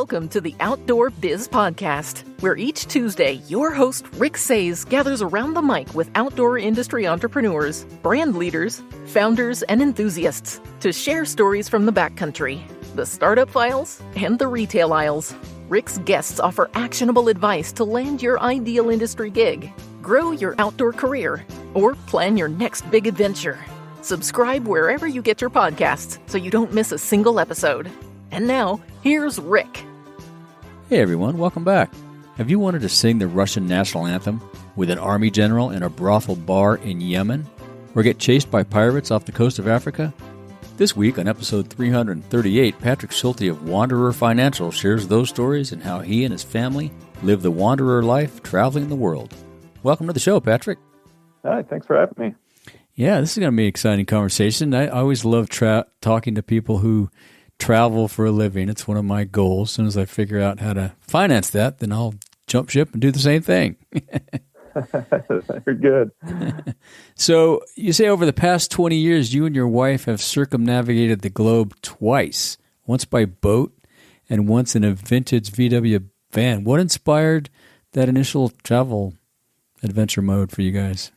Welcome to the Outdoor Biz Podcast, where each Tuesday, your host, Rick Sayes, gathers around the mic with outdoor industry entrepreneurs, brand leaders, founders, and enthusiasts to share stories from the backcountry, the startup files, and the retail aisles. Rick's guests offer actionable advice to land your ideal industry gig, grow your outdoor career, or plan your next big adventure. Subscribe wherever you get your podcasts so you don't miss a single episode. And now, here's Rick. Hey everyone, welcome back. Have you wanted to sing the Russian National Anthem with an army general in a brothel bar in Yemen? Or get chased by pirates off the coast of Africa? This week on episode 338, Patrick Schulte of Wanderer Financial shares those stories and how he and his family live the wanderer life traveling the world. Welcome to the show, Patrick. Hi, thanks for having me. Yeah, this is going to be an exciting conversation. I always love talking to people who travel for a living. It's one of my goals. As soon as I figure out how to finance that, then I'll jump ship and do the same thing. You're good. So you say over the past 20 years, you and your wife have circumnavigated the globe twice, once by boat and once in a vintage VW van. What inspired that initial travel adventure mode for you guys?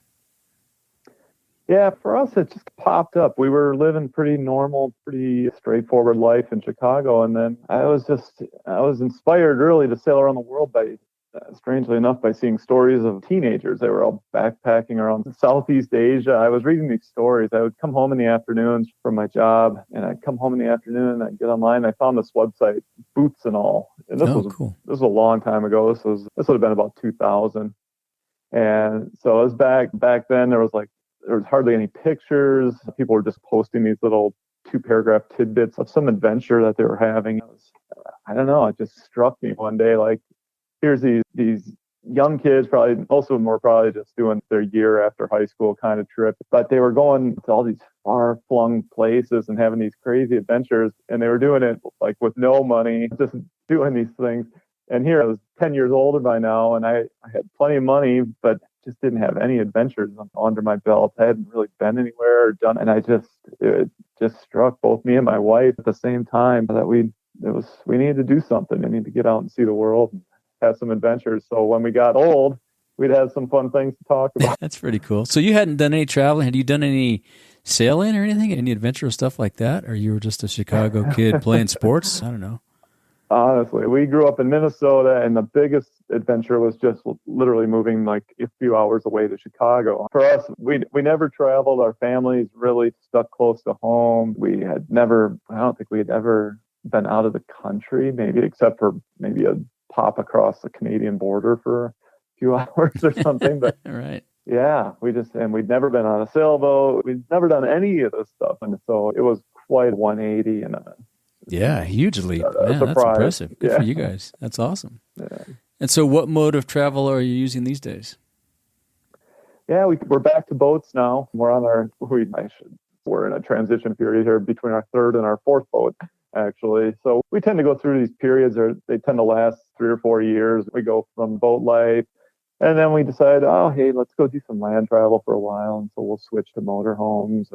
Yeah, for us, it just popped up. We were living pretty normal, pretty straightforward life in Chicago. And then I was inspired really to sail around the world by, strangely enough, by seeing stories of teenagers. They were all backpacking around Southeast Asia. I was reading these stories. I would come home in the afternoons from my job, and I'd come home in the afternoon and I'd get online. I found this website, Boots and All. And this cool. This was a long time ago. This would have been about 2000. And so it was back then. There was hardly any pictures. People were just posting these little 2-paragraph tidbits of some adventure that they were having. I don't know. It just struck me one day, like, here's these young kids, probably most of them were probably just doing their year after high school kind of trip, but they were going to all these far-flung places and having these crazy adventures, and they were doing it like with no money, just doing these things. And here I was 10 years older by now, and I had plenty of money, but just didn't have any adventures under my belt. I hadn't really been anywhere or done, and it just struck both me and my wife at the same time that we needed to do something. We needed to get out and see the world and have some adventures. So when we got old, we'd have some fun things to talk about. That's pretty cool. So you hadn't done any traveling. Had you done any sailing or anything? Any adventurous stuff like that? Or you were just a Chicago kid playing sports? I don't know. Honestly, we grew up in Minnesota, and the biggest adventure was just literally moving like a few hours away to Chicago. For us, we never traveled. Our families really stuck close to home. I don't think we had ever been out of the country, maybe except for maybe a pop across the Canadian border for a few hours or something. But right. Yeah, we'd never been on a sailboat. We'd never done any of this stuff. And so it was quite a 180 and hugely. Man, that's impressive. Good for you guys. That's awesome. Yeah. And so what mode of travel are you using these days? Yeah, we're back to boats now. We're in a transition period here between our third and our fourth boat, actually. So we tend to go through these periods, they tend to last 3 or 4 years. We go from boat life, and then we decide, hey, let's go do some land travel for a while. And so we'll switch to motorhomes,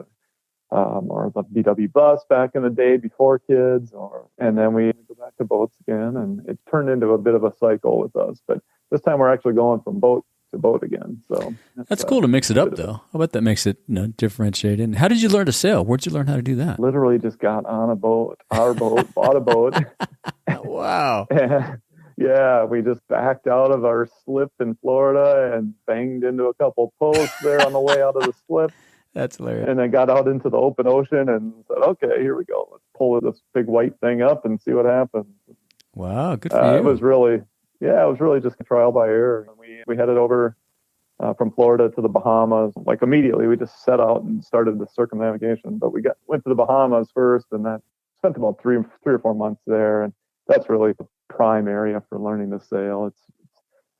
or the VW bus back in the day before kids, and then we go back to boats again, and it turned into a bit of a cycle with us. But this time we're actually going from boat to boat again. So that's cool to mix it up, though. I bet that makes it differentiated. And how did you learn to sail? Where'd you learn how to do that? Literally just got on a boat, our boat, bought a boat. Wow. Yeah, we just backed out of our slip in Florida and banged into a couple posts there on the way out of the slip. That's hilarious. And then got out into the open ocean and said, okay, here we go. Let's pull this big white thing up and see what happens. Wow, good for you. It was really just trial by error. We headed over from Florida to the Bahamas. Like immediately, we just set out and started the circumnavigation. But we went to the Bahamas first, and that spent about three or 4 months there. And that's really the prime area for learning to sail. It's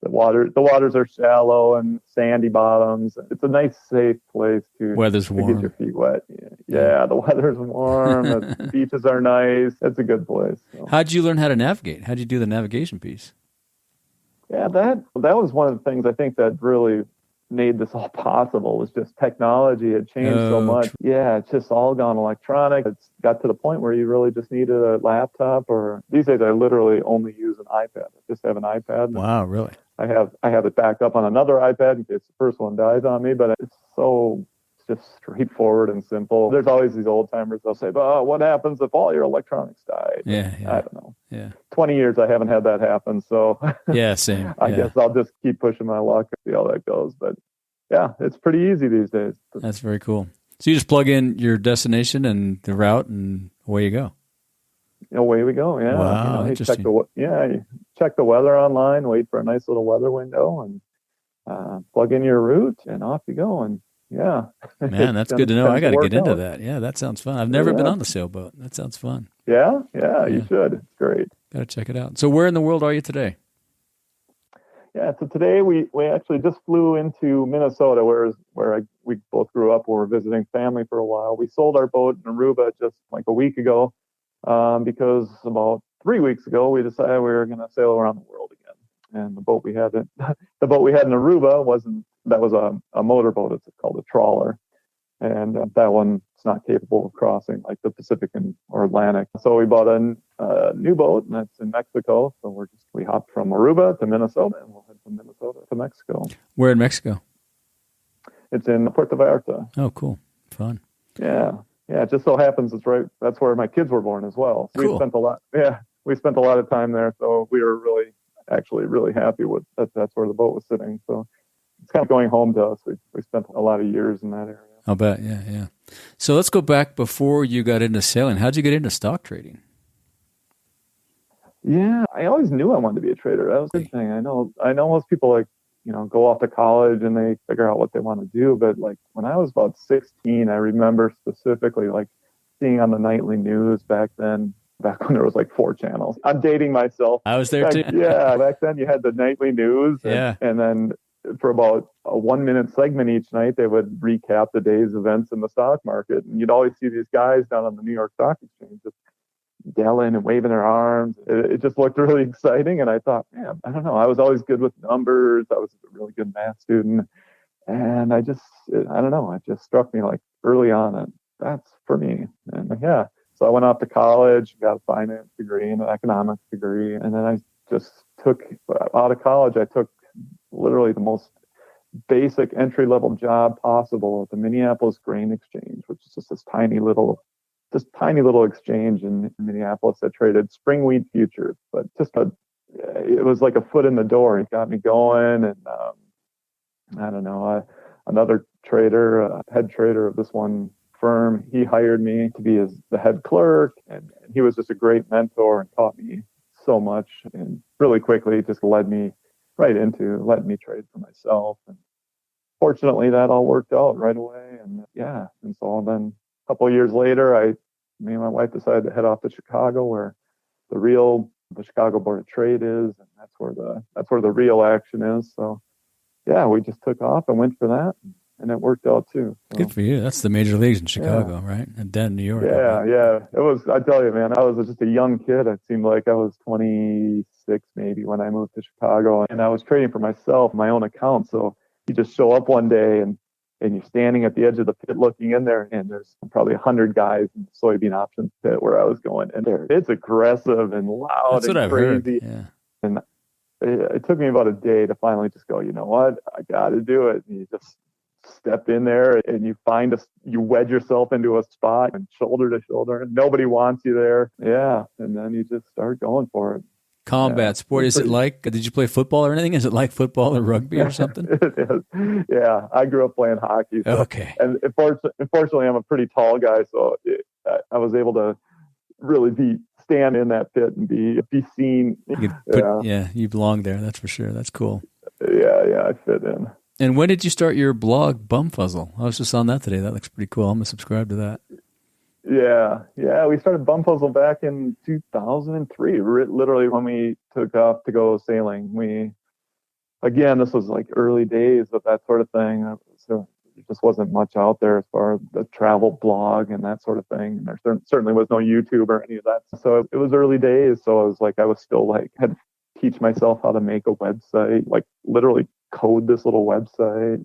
the waters are shallow and sandy bottoms. It's a nice, safe place to weather's warm. Get your feet wet. Yeah, the weather's warm. The beaches are nice. It's a good place. So. How'd you learn how to navigate? How'd you do the navigation piece? Yeah, that was one of the things I think that really made this all possible was just technology had changed so much. Yeah, it's just all gone electronic. It's got to the point where you really just needed a laptop, or these days I literally only use an iPad. I just have an iPad. Wow, really? I have it backed up on another iPad in case the first one dies on me, but it's just straightforward and simple. There's always these old timers. They'll say, "Oh, what happens if all your electronics died?" Yeah. I don't know. Yeah. 20 years I haven't had that happen, so yeah, same. I guess I'll just keep pushing my luck and see how that goes. But yeah, it's pretty easy these days. That's very cool. So you just plug in your destination and the route, and away you go. Away we go. Yeah. Wow, interesting. You check the weather online, wait for a nice little weather window, and plug in your route, and off you go. And yeah, man, that's good to know. I got to get into that. Yeah, that sounds fun. I've never been on the sailboat. That sounds fun. Yeah, you should. It's great. Got to check it out. So where in the world are you today? Yeah, so today we actually just flew into Minnesota, we both grew up. We were visiting family for a while. We sold our boat in Aruba just like a week ago, because about 3 weeks ago we decided we were going to sail around the world again. And the boat we had in Aruba was a motorboat. It's called a trawler, and that one's not capable of crossing like the Pacific or Atlantic. So we bought a new boat, and that's in Mexico. So we hopped from Aruba to Minnesota, and we'll head from Minnesota to Mexico. Where in Mexico? It's in Puerto Vallarta. Oh, cool. Fun. Yeah. It just so happens that's where my kids were born as well. So cool. We spent a lot of time there. So we were really happy with that. That's where the boat was sitting. So it's kind of going home to us. We spent a lot of years in that area. I'll bet. Yeah. So let's go back before you got into sailing. How'd you get into stock trading? Yeah, I always knew I wanted to be a trader. That was the thing. I know most people go off to college and they figure out what they want to do. But like when I was about 16, I remember specifically like seeing on the nightly news back when there was like 4 channels. I'm dating myself. I was there too. Yeah, back then you had the nightly news. And then for about a 1-minute segment each night, they would recap the day's events in the stock market. And you'd always see these guys down on the New York Stock Exchange just yelling and waving their arms. It just looked really exciting. And I thought, man, I don't know. I was always good with numbers. I was a really good math student. And I don't know. It just struck me like early on, and that's for me. And yeah. So I went off to college, got a finance degree and an economics degree. And then I just out of college, I took literally the most basic entry-level job possible at the Minneapolis Grain Exchange, which is just this tiny little exchange in Minneapolis that traded spring wheat futures. But it was like a foot in the door. It got me going. And I don't know, another trader, head trader of this one firm, he hired me to be the head clerk, and he was just a great mentor and taught me so much, and really quickly just led me right into letting me trade for myself. And fortunately that all worked out right away. And so then a couple of years later, me and my wife decided to head off to Chicago, where the Chicago Board of Trade is, and that's where the real action is. So yeah, we just took off and went for that, and it worked out too. So, good for you. That's the major leagues in Chicago, right? And then New York. Yeah. It was, I tell you, man, I was just a young kid. It seemed like I was 26 maybe when I moved to Chicago, and I was trading for myself, my own account. So you just show up one day and you're standing at the edge of the pit looking in there, and there's probably 100 guys in the soybean options pit where I was going. And it's aggressive and loud. That's what I've crazy. Heard. Yeah. And it took me about a day to finally just go, you know what, I got to do it. And you just step in there and you wedge yourself into a spot and shoulder to shoulder, and nobody wants you there. Yeah. And then you just start going for it. Combat sport. Is it like, did you play football or anything? Is it like football or rugby or something? It is. Yeah. I grew up playing hockey. So, okay. And unfortunately, I'm a pretty tall guy. So I was able to really stand in that pit and be seen. You belong there. That's for sure. That's cool. Yeah. I fit in. And when did you start your blog, Bumfuzzle? I was just on that today. That looks pretty cool. I'm going to subscribe to that. Yeah. We started Bumfuzzle back in 2003, literally when we took off to go sailing. This was like early days of that sort of thing. So there just wasn't much out there as far as the travel blog and that sort of thing. And there certainly was no YouTube or any of that. So it was early days. So I was still had to teach myself how to make a website, like literally code this little website.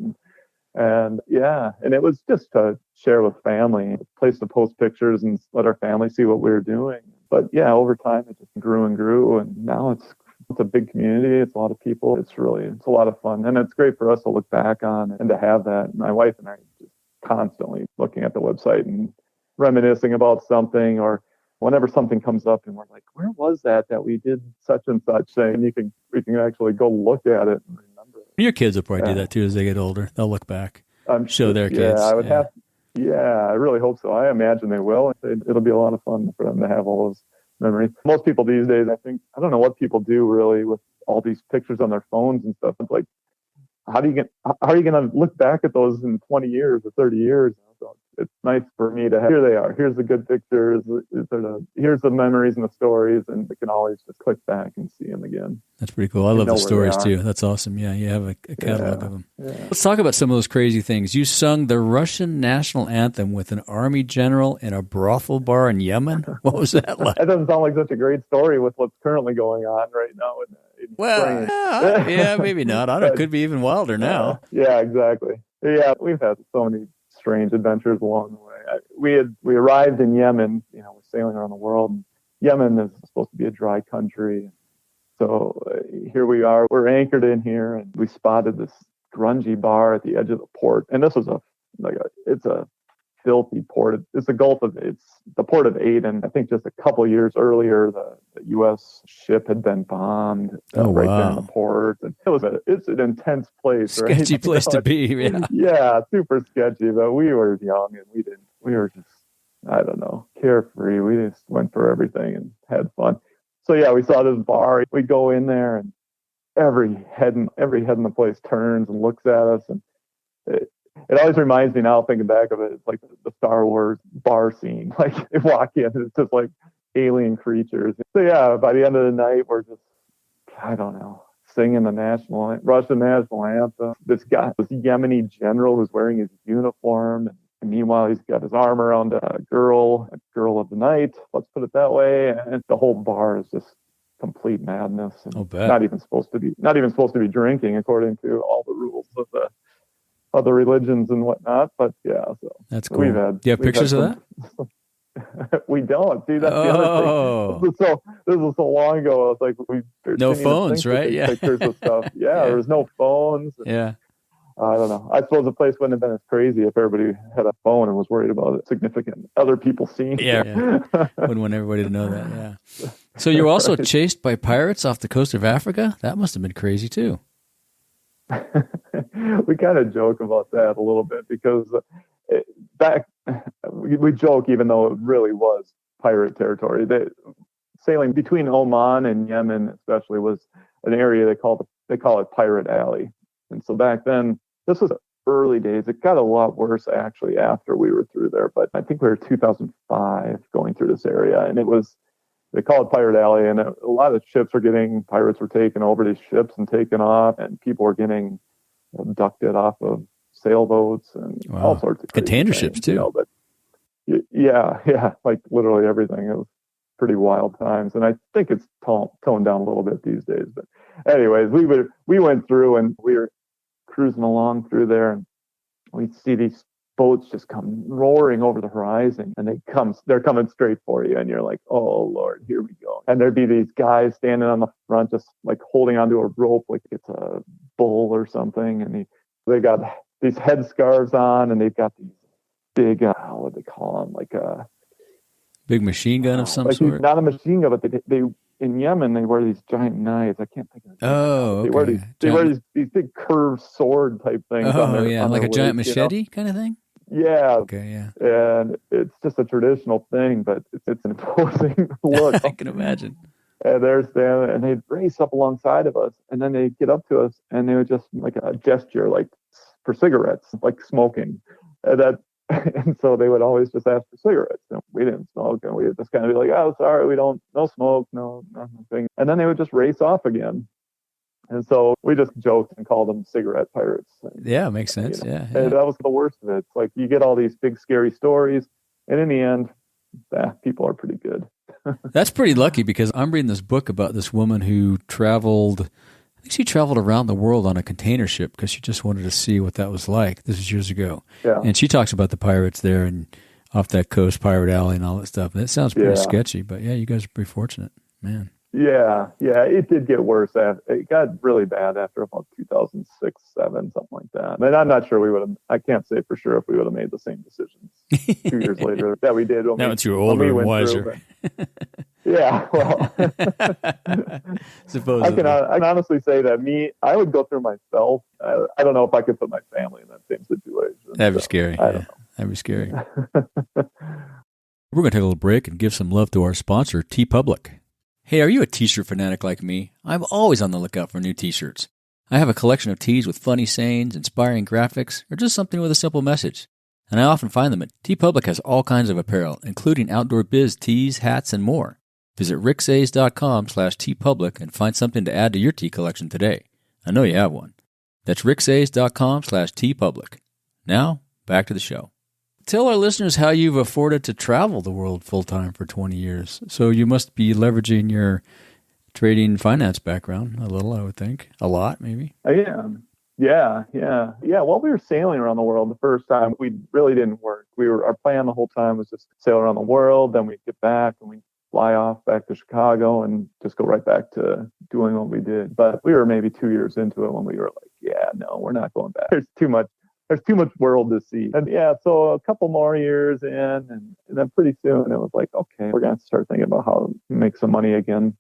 And yeah, and it was just to share with family, a place to post pictures and let our family see what we were doing. But yeah, over time it just grew and grew, and now it's a big community. It's a lot of people. It's a lot of fun, and it's great for us to look back on and to have that. My wife and I just constantly looking at the website and reminiscing about something, or whenever something comes up and we're like, where was that we did such and such thing? And we can actually go look at it and remember it. Your kids will probably do that too as they get older. They'll look back, show their kids. I would have. Yeah, I really hope so. I imagine they will. It'll be a lot of fun for them to have all those memories. Most people these days, I don't know what people do really with all these pictures on their phones and stuff. It's like, how are you going to look back at those in 20 years or 30 years? So it's nice for me to have, here they are. Here's the good pictures. Here's the memories and the stories, and we can always just click back and see them again. That's pretty cool. I love the stories too. That's awesome. Yeah, you have a catalog of them. Yeah. Let's talk about some of those crazy things. You sung the Russian National Anthem with an army general in a brothel bar in Yemen. What was that like? That doesn't sound like such a great story with what's currently going on right now. Yeah, maybe not. I don't know. It could be even wilder now. Yeah, exactly. Yeah, we've had so many strange adventures along the way. We arrived in Yemen. We're sailing around the world. Yemen is supposed to be a dry country. So here we are. We're anchored in here, and we spotted this grungy bar at the edge of the port. And this was it's a filthy port. It's the port of Aden. I think just a couple of years earlier, the U.S. ship had been bombed there in the port. And it's an intense place, sketchy place to be. Yeah. Yeah, super sketchy. But we were young, and we were just, I don't know, carefree. We just went for everything and had fun. So yeah, we saw this bar. We go in there, and every head in the place turns and looks at us, and it always reminds me now, thinking back of it, it's like the Star Wars bar scene. Like, they walk in, and it's just like alien creatures. So yeah, by the end of the night, we're just, I don't know, singing the Russian National Anthem. This Yemeni general who's wearing his uniform, and meanwhile he's got his arm around a girl of the night, let's put it that way. And the whole bar is just complete madness, and not even supposed to be drinking according to all the rules of the other religions and whatnot. But yeah, so that's cool. Do you have pictures of that? We don't. See, that's the other thing. This was so long ago. I was like, no phones, right? Yeah, pictures of stuff. Yeah, there was no phones. Yeah, I don't know. I suppose the place wouldn't have been as crazy if everybody had a phone and was worried about it. Significant other people seeing. Yeah. Wouldn't want everybody to know that. Yeah. So you were also chased by pirates off the coast of Africa. That must have been crazy too. We kind of joke about that a little bit, because we joke, even though it really was pirate territory. Sailing between Oman and Yemen especially was an area they call it Pirate Alley. And so back then, this was early days. It got a lot worse actually after we were through there, but I think we were 2005 going through this area, and they call it Pirate Alley, and a lot of pirates were taking over these ships and taken off, and people were getting abducted off of sailboats and all sorts of container ships too. But yeah, like literally everything. It was pretty wild times, and I think it's toned down a little bit these days. But anyways, we went through, and we were cruising along through there, and we'd see these boats just come roaring over the horizon, and they're coming straight for you, and you're like, oh Lord, here we go. And there'd be these guys standing on the front, just like holding onto a rope like it's a bull or something, and they got these headscarves on, and they've got these big what do they call them, like a big machine gun of some sort. Not a machine gun, but they in Yemen they wear these giant knives. I can't think of it. Oh, okay. They wear these big curved sword type things. Like a giant machete kind of thing. Yeah. Okay, yeah. And it's just a traditional thing, but it's an imposing look. I can imagine. And they're standing, and they'd race up alongside of us, and then they'd get up to us, and they would just like a gesture, like for cigarettes, like smoking. And so they would always just ask for cigarettes. And we didn't smoke, and we would just kind of be like, oh, sorry, no smoke, no nothing. And then they would just race off again. And so we just joked and called them cigarette pirates. Yeah, makes sense. Yeah. And that was the worst of it. It's like you get all these big, scary stories, and in the end, people are pretty good. That's pretty lucky, because I'm reading this book about this woman who traveled I think she traveled around the world on a container ship because she just wanted to see what that was like. This was years ago. Yeah. And she talks about the pirates there and off that coast, Pirate Alley and all that stuff. And it sounds pretty sketchy, but yeah, you guys are pretty fortunate, man. Yeah, it did get worse. It got really bad after about 2006, 7, something like that. And I'm not sure I can't say for sure if we would have made the same decisions 2 years later that we did. Now that you were older and wiser. Yeah, well, supposedly. I can honestly say that I would go through myself. I don't know if I could put my family in that same situation. That'd be scary. I don't know. That'd be scary. We're going to take a little break and give some love to our sponsor, TeePublic. Hey, are you a t-shirt fanatic like me? I'm always on the lookout for new t-shirts. I have a collection of tees with funny sayings, inspiring graphics, or just something with a simple message. And I often find them at TeePublic has all kinds of apparel, including outdoor biz tees, hats, and more. Visit ricksays.com/teepublic and find something to add to your tea collection today. I know you have one. That's ricksays.com/teepublic. Now, back to the show. Tell our listeners how you've afforded to travel the world full-time for 20 years. So you must be leveraging your trading finance background a little, I would think. A lot, maybe. I am. Yeah. While we were sailing around the world the first time, we really didn't work. Our plan the whole time was just sail around the world, then we'd get back and we'd fly off back to Chicago and just go right back to doing what we did. But we were maybe 2 years into it when we were like, yeah, no, we're not going back. There's too much world to see. And so a couple more years in, and then pretty soon it was like, okay, we're going to start thinking about how to make some money again.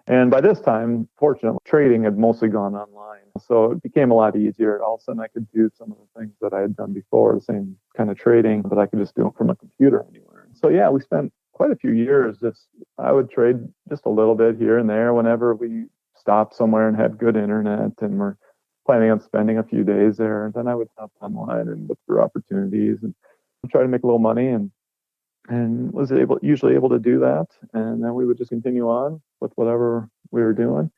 And by this time, fortunately, trading had mostly gone online. So it became a lot easier. All of a sudden, I could do some of the things that I had done before, the same kind of trading, but I could just do it from a computer anywhere. So yeah, we spent quite a few years I would trade just a little bit here and there whenever we stopped somewhere and had good internet and we're planning on spending a few days there. And then I would hop online and look for opportunities and try to make a little money and was usually able to do that. And then we would just continue on with whatever we were doing.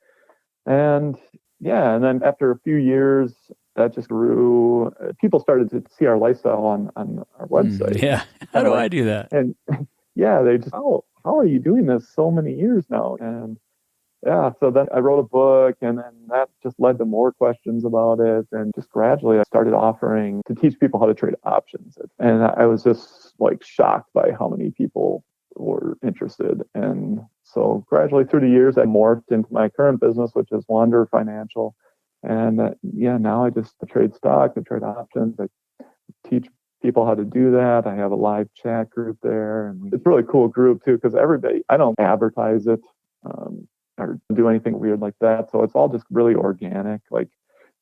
And then after a few years, that just grew. People started to see our lifestyle on our website. Yeah. How do I do that? And yeah, they just, how are you doing this so many years now? And yeah, so then I wrote a book, and then that just led to more questions about it. And just gradually I started offering to teach people how to trade options. And I was just like shocked by how many people were interested. And so gradually through the years, I morphed into my current business, which is Wander Financial. And now I just trade stock, I trade options, I teach people how to do that. I have a live chat group there. And it's a really cool group too, because I don't advertise it. Or do anything weird like that. So it's all just really organic. Like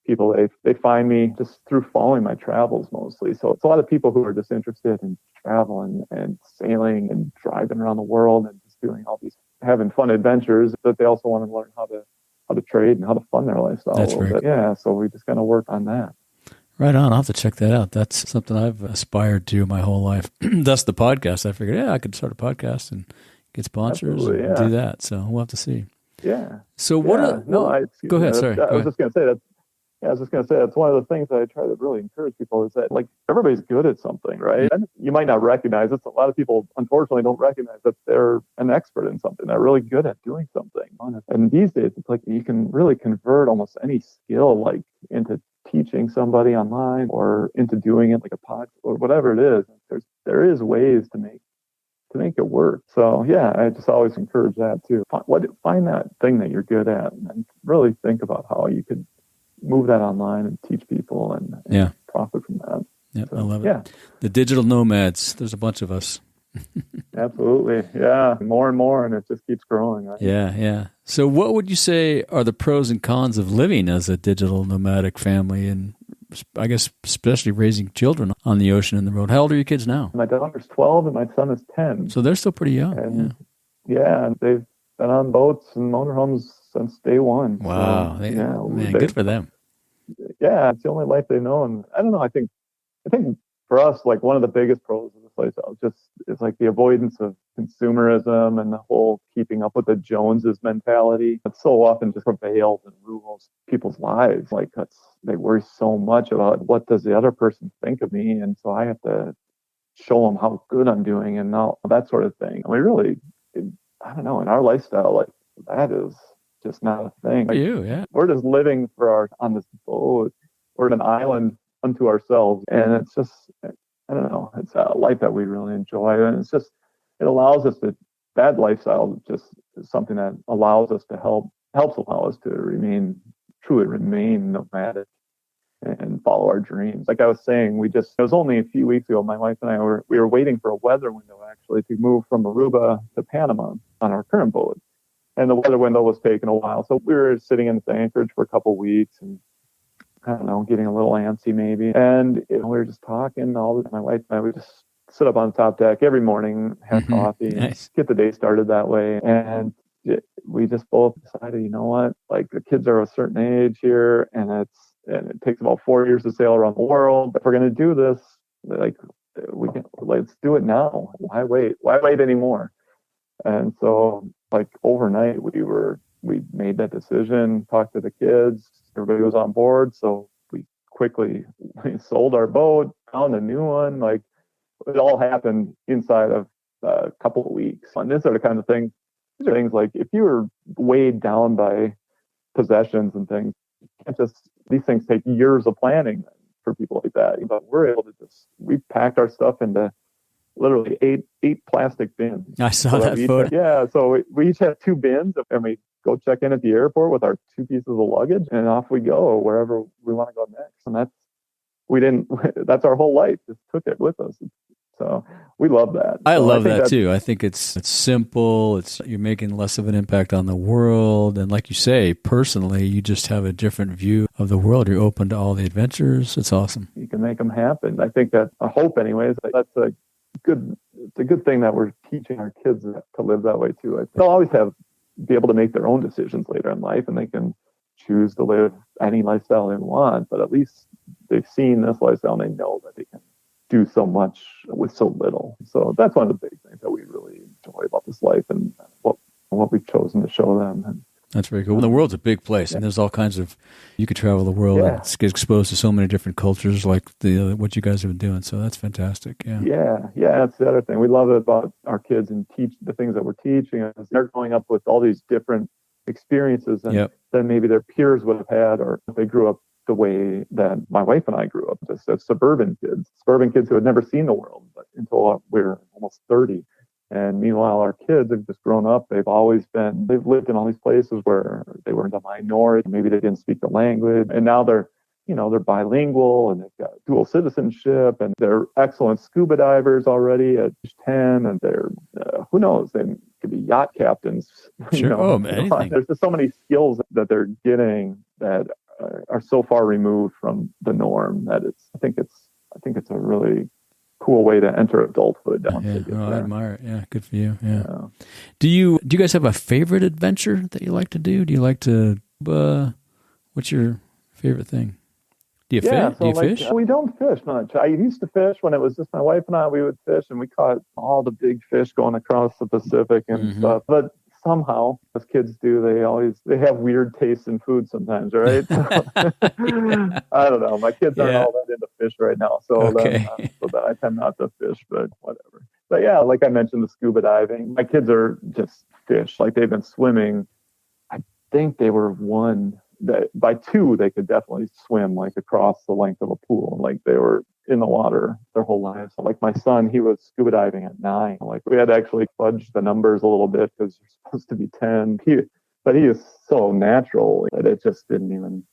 people, they find me just through following my travels mostly. So it's a lot of people who are just interested in traveling and sailing and driving around the world and just doing all these, having fun adventures, but they also want to learn how to trade and how to fund their lifestyle a little bit. Yeah. So we just kind of work on that. Right on. I'll have to check that out. That's something I've aspired to my whole life. Thus the podcast. I figured, I could start a podcast and get sponsors and do that. So we'll have to see. Yeah. So what? Go ahead. Sorry. I was just going to say that. Yeah, I was just going to say that's one of the things that I try to really encourage people is that like everybody's good at something, right? And you might not recognize it. A lot of people, unfortunately, don't recognize that they're an expert in something. They're really good at doing something. And these days, it's like you can really convert almost any skill like into teaching somebody online or into doing it like a podcast or whatever it is. There is ways to make it work. So yeah, I just always encourage that too. Find that thing that you're good at and really think about how you could move that online and teach people and profit from that. Yeah, so, I love it. Yeah. The digital nomads, there's a bunch of us. Absolutely. Yeah. More and more, and it just keeps growing. Right? Yeah. So what would you say are the pros and cons of living as a digital nomadic family and I guess especially raising children on the ocean and the road? How old are your kids now? My daughter's 12 and my son is 10. So they're still pretty young. And and they've been on boats and motorhomes since day one. Wow. So, good for them. Yeah, it's the only life they know. And I don't know, I think for us, like one of the biggest pros of this lifestyle is like the avoidance of consumerism and the whole keeping up with the Joneses mentality. It so often just prevails and rules people's lives. Like they worry so much about what does the other person think of me, and so I have to show them how good I'm doing and all that sort of thing. And we really, I don't know, in our lifestyle, like that is just not a thing. For you, yeah. We're just living on this boat. We're an island unto ourselves. And it's just, I don't know, it's a life that we really enjoy. And it's just, it allows us to, that lifestyle just is something that allows us to helps allow us to truly remain nomadic and follow our dreams. Like I was saying, it was only a few weeks ago, my wife and I we were waiting for a weather window actually to move from Aruba to Panama on our current boat. And the weather window was taking a while. So we were sitting in this anchorage for a couple of weeks and I don't know, getting a little antsy maybe. And we were just talking my wife and I would just sit up on the top deck every morning, have coffee, Nice. and get the day started that way. And we just both decided, you know what, like the kids are a certain age here and it takes about 4 years to sail around the world. If we're going to do this, like let's do it now. Why wait anymore? And so like overnight we made that decision, talked to the kids, everybody was on board. So we sold our boat, found a new one. Like it all happened inside of a couple of weeks. And this are the kind of things, these are things like if you were weighed down by possessions and things, these things take years of planning for people like that. But we're able to we packed our stuff into literally eight plastic bins. I saw that photo. Yeah, so we each have 2 bins, and we go check in at the airport with our 2 pieces of luggage, and off we go wherever we want to go next. And that's our whole life. Just took it with us. So we love that. I love that too. I think it's simple. You're making less of an impact on the world, and like you say, personally, you just have a different view of the world. You're open to all the adventures. It's awesome. You can make them happen. I think that I hope, anyways. That's a good thing that we're teaching our kids to live that way too. They'll always be able to make their own decisions later in life, and they can choose to live any lifestyle they want. But at least they've seen this lifestyle, and they know that they can do so much with so little. So that's one of the big things that we really enjoy about this life and what we've chosen to show them. And that's very cool. Well, the world's a big place, and there's all kinds of, you could travel the world and get exposed to so many different cultures like what you guys have been doing. So that's fantastic. Yeah, that's the other thing. We love it about our kids and teach the things that we're teaching. Is they're growing up with all these different experiences than maybe their peers would have had, or if they grew up the way that my wife and I grew up, just as suburban kids who had never seen the world until we were almost 30. And meanwhile, our kids have just grown up. They've lived in all these places where they were the minority. Maybe they didn't speak the language. And now they're bilingual and they've got dual citizenship and they're excellent scuba divers already at age 10. And they're, who knows, they could be yacht captains. Sure. Anything. There's just so many skills that they're getting that are so far removed from the norm that I think it's a really cool way to enter adulthood. I admire it. Yeah, good for you. Yeah. Do you guys have a favorite adventure that you like to do? Do you like to? What's your favorite thing? Do you fish? Do you fish? We don't fish much. I used to fish when it was just my wife and I. We would fish, and we caught all the big fish going across the Pacific and stuff. But somehow, as kids do, they have weird tastes in food sometimes, right? I don't know. My kids aren't all that into fish right now, so I tend not to fish, but whatever. But yeah, like I mentioned, the scuba diving. My kids are just fish. Like they've been swimming. I think they were one that by 2 they could definitely swim like across the length of a pool. Like they were in the water their whole lives. So like my son, he was scuba diving at 9. Like we had to actually fudge the numbers a little bit because you're supposed to be 10. But he is so natural that it just didn't even.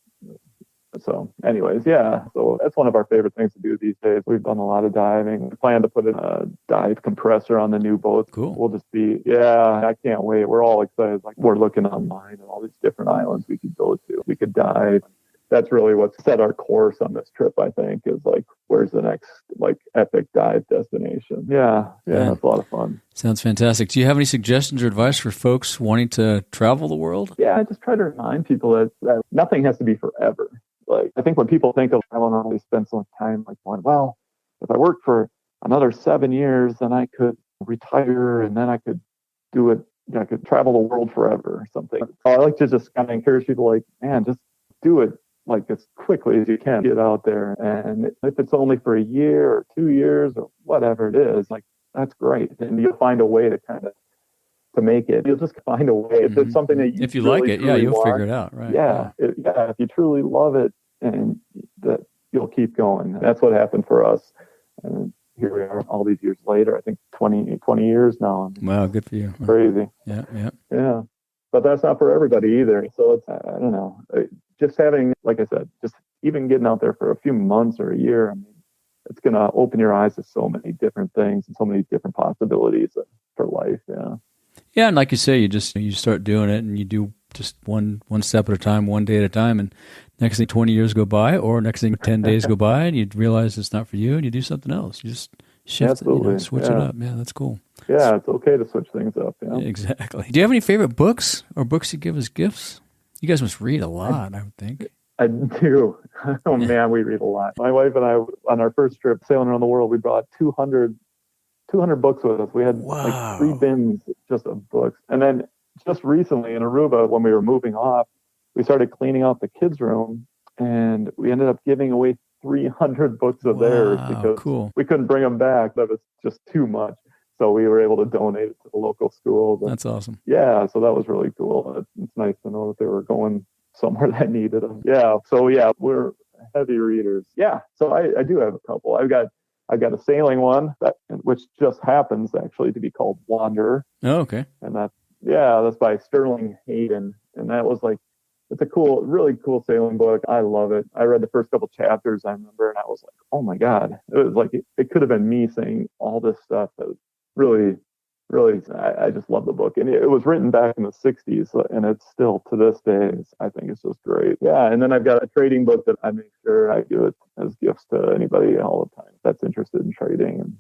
So anyways, so that's one of our favorite things to do these days. We've done a lot of diving. We plan to put a dive compressor on the new boat. Cool. We'll just I can't wait. We're all excited. Like we're looking online at all these different islands we could go to. We could dive. That's really what set our course on this trip, I think, is like, where's the next like epic dive destination? Yeah, it's a lot of fun. Sounds fantastic. Do you have any suggestions or advice for folks wanting to travel the world? Yeah, I just try to remind people that nothing has to be forever. Like, I think when people think of travel, normally spend so much time like going, well, if I work for another 7 years, then I could retire and then I could do it. I could travel the world forever or something. So I like to just kind of encourage people like, man, just do it like as quickly as you can. Get out there. And if it's only for a year or 2 years or whatever it is, like that's great. And you'll find a way to kind of to make it. You'll just find a way. If it's something that you if you really, like it, you'll want, figure it out, right? Yeah, if you truly love it, and that you'll keep going. That's what happened for us. And here we are all these years later. I think 20 years now. Wow, good for you. Crazy. Yeah. But that's not for everybody either. So it's, I don't know, just having, like I said, just even getting out there for a few months or a year, I mean, it's going to open your eyes to so many different things and so many different possibilities for life. Yeah. Yeah. And like you say, you start doing it and you do just one step at a time, one day at a time. And next thing 20 years go by, or next thing 10 days go by, and you realize it's not for you and you do something else. You just shift, switch it up. Yeah. That's cool. Yeah. It's okay to switch things up. Yeah. Exactly. Do you have any favorite books or books you give as gifts? You guys must read a lot, I would think. I do. Oh man, we read a lot. My wife and I, on our first trip sailing around the world, we brought 200 books with us. We had like 3 bins just of books. And then just recently in Aruba, when we were moving off, we started cleaning out the kids' room, and we ended up giving away 300 books of theirs because we couldn't bring them back. That was just too much. So we were able to donate it to the local schools. That's awesome. Yeah, so that was really cool. It's nice to know that they were going somewhere that needed them. Yeah, so yeah, we're heavy readers. Yeah, so I do have a couple. I've got a sailing one which just happens actually to be called Wanderer. Oh, okay. And that's by Sterling Hayden, and that was like, it's a really cool sailing book. I love it. I read the first couple chapters, I remember, and I was like, oh my God. It was like, it could have been me saying all this stuff. That was really, really, I just love the book. And it was written back in the 60s, and it's still to this day, I think it's just great. Yeah. And then I've got a trading book that I make sure I give it as gifts to anybody all the time that's interested in trading, and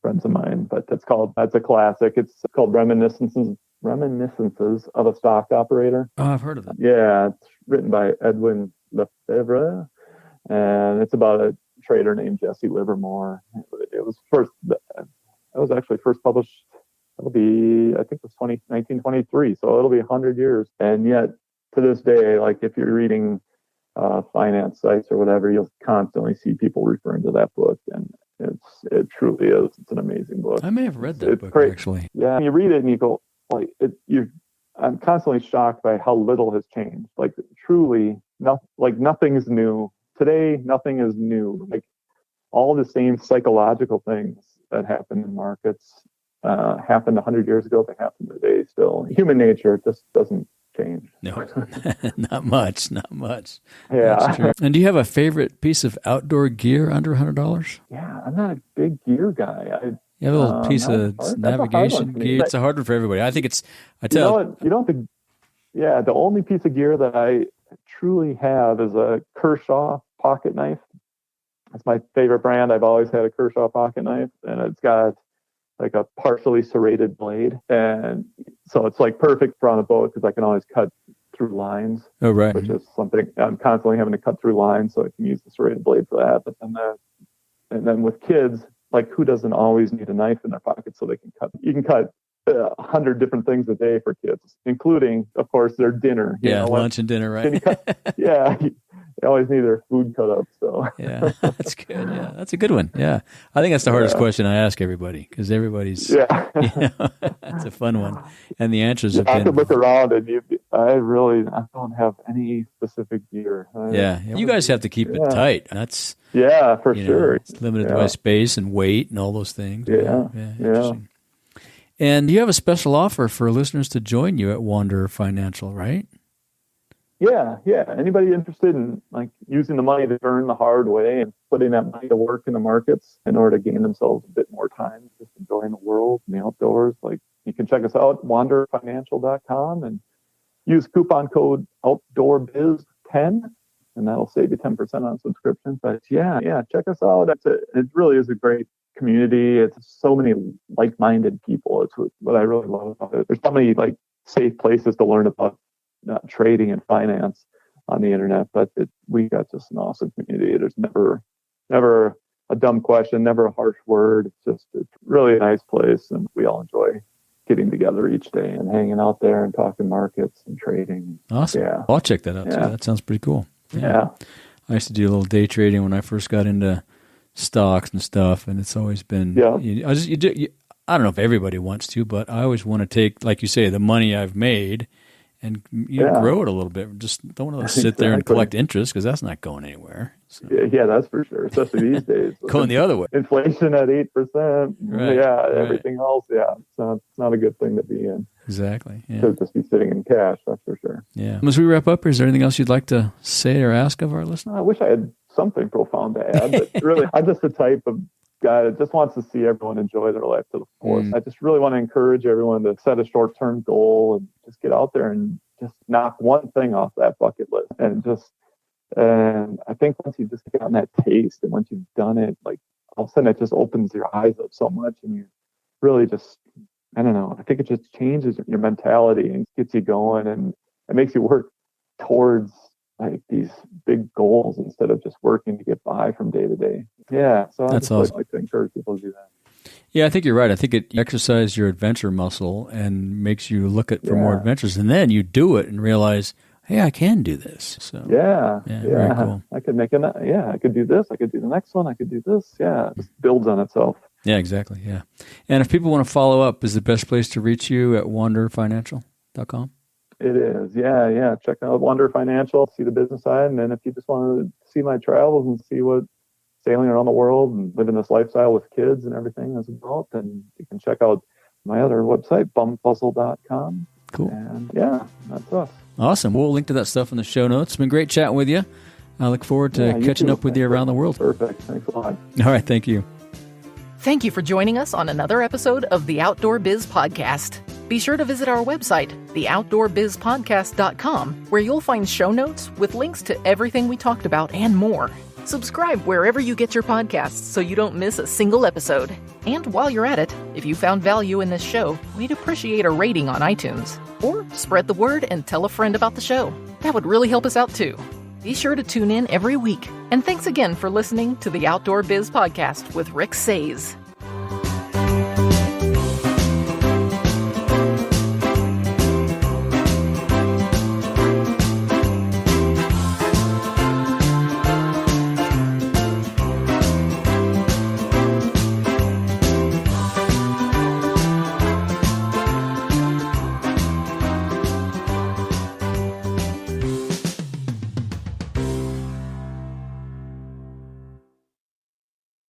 friends of mine. But that's a classic. It's called Reminiscences of a Stock Operator. Oh, I've heard of that. Yeah, it's written by Edwin Lefebvre, and it's about a trader named Jesse Livermore. It was actually first published. I think it was 1923, so it'll be 100 years. And yet, to this day, like if you're reading finance sites or whatever, you'll constantly see people referring to that book, and it truly is. It's an amazing book. I may have read that book, great. Actually. Yeah, you read it and you go, I'm constantly shocked by how little has changed. Like truly, nothing is new today. Nothing is new. Like all the same psychological things that happen in markets happened 100 years ago. They happen today still. Human nature just doesn't change. No, not much. Yeah. And do you have a favorite piece of outdoor gear under $100? Yeah, I'm not a big gear guy. You have a little piece of navigation gear. It's a hard one for everybody. I think it's. The only piece of gear that I truly have is a Kershaw pocket knife. That's my favorite brand. I've always had a Kershaw pocket knife, and it's got like a partially serrated blade, and so it's like perfect for on a boat because I can always cut through lines. Oh, right. Which is something I'm constantly having to cut through lines, so I can use the serrated blade for that. But then with kids, like who doesn't always need a knife in their pocket so they can cut? You can cut 100 different things a day for kids, including, of course, their dinner. Lunch and dinner, right? They always need their food cut up. So yeah, that's good. Yeah, that's a good one. Yeah, I think that's the hardest question I ask everybody because everybody's. Yeah, it's a fun one, and the answers have I been. could look around and I don't have any specific gear. You guys have to keep it tight. That's for sure. It's limited by space and weight and all those things. Yeah. Interesting. And you have a special offer for listeners to join you at Wanderer Financial, right? Yeah. Anybody interested in like using the money to earn the hard way and putting that money to work in the markets in order to gain themselves a bit more time, just enjoying the world and the outdoors, like you can check us out at wandererfinancial.com and use coupon code OutdoorBiz10, and that'll save you 10% on subscription. But yeah, check us out. It really is a great community. It's so many like-minded people. It's what I really love about it. There's so many like safe places to learn about trading and finance on the internet, but we got just an awesome community. There's never a dumb question, never a harsh word. It's really a nice place, and we all enjoy getting together each day and hanging out there and talking markets and trading. Awesome. Yeah. I'll check that out too. That sounds pretty cool. Yeah. I used to do a little day trading when I first got into stocks and stuff, and it's always been I don't know if everybody wants to, but I always want to take, like you say, the money I've made and grow it a little bit. Just don't want to sit there and collect interest because that's not going anywhere. So. Yeah, that's for sure. Especially these days. Going the other way. Inflation at 8%. Right, everything else. Yeah, it's not a good thing to be in. Exactly. Yeah. Should just be sitting in cash. That's for sure. Yeah. As we wrap up, is there anything else you'd like to say or ask of our listeners? I wish I had something profound to add, but really, I'm just the type of guy that just wants to see everyone enjoy their life to the fullest. I just really want to encourage everyone to set a short-term goal and just get out there and just knock one thing off that bucket list. And I think once you've just gotten that taste and once you've done it, like all of a sudden it just opens your eyes up so much and you really just, I don't know, I think it just changes your mentality and gets you going and it makes you work towards like these big goals instead of just working to get by from day to day. Yeah. So I like to encourage people to do that. Yeah, I think you're right. I think it exercises your adventure muscle and makes you look for more adventures. And then you do it and realize, hey, I can do this. So yeah. Very cool. I could I could do this. I could do the next one. I could do this. Yeah. It just builds on itself. Yeah, exactly. Yeah. And if people want to follow up, is the best place to reach you at wanderfinancial.com? It is. Yeah. Check out Wander Financial, see the business side. And then if you just want to see my travels and see what sailing around the world and living this lifestyle with kids and everything is about, then you can check out my other website, bumfuzzle.com. Cool. And yeah, that's us. Awesome. We'll link to that stuff in the show notes. It's been great chatting with you. I look forward to catching up with you around the world. Perfect. Thanks a lot. All right. Thank you. Thank you for joining us on another episode of the Outdoor Biz Podcast. Be sure to visit our website, theoutdoorbizpodcast.com, where you'll find show notes with links to everything we talked about and more. Subscribe wherever you get your podcasts so you don't miss a single episode. And while you're at it, if you found value in this show, we'd appreciate a rating on iTunes. Or spread the word and tell a friend about the show. That would really help us out too. Be sure to tune in every week. And thanks again for listening to the Outdoor Biz Podcast with Rick Sayes.